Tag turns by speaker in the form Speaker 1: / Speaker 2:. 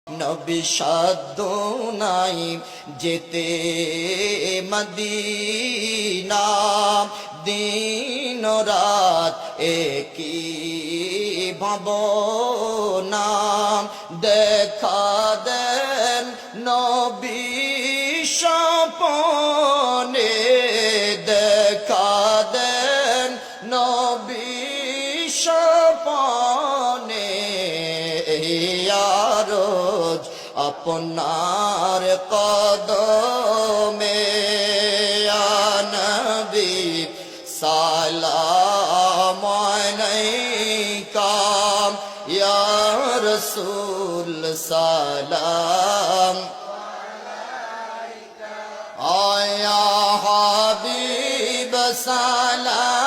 Speaker 1: নবী সাধ্য নাই যেতে মদিনা, দিন রাত একই ভাবনা। দেখা দেন নবী স্বপনে, দেখা দেন নবী স্বপনে। রোজ আপনার কদমে নবী সালাম আলাইকা, ইয়া রাসূল সালাম আলাইকা, ইয়া হাবিব সালাম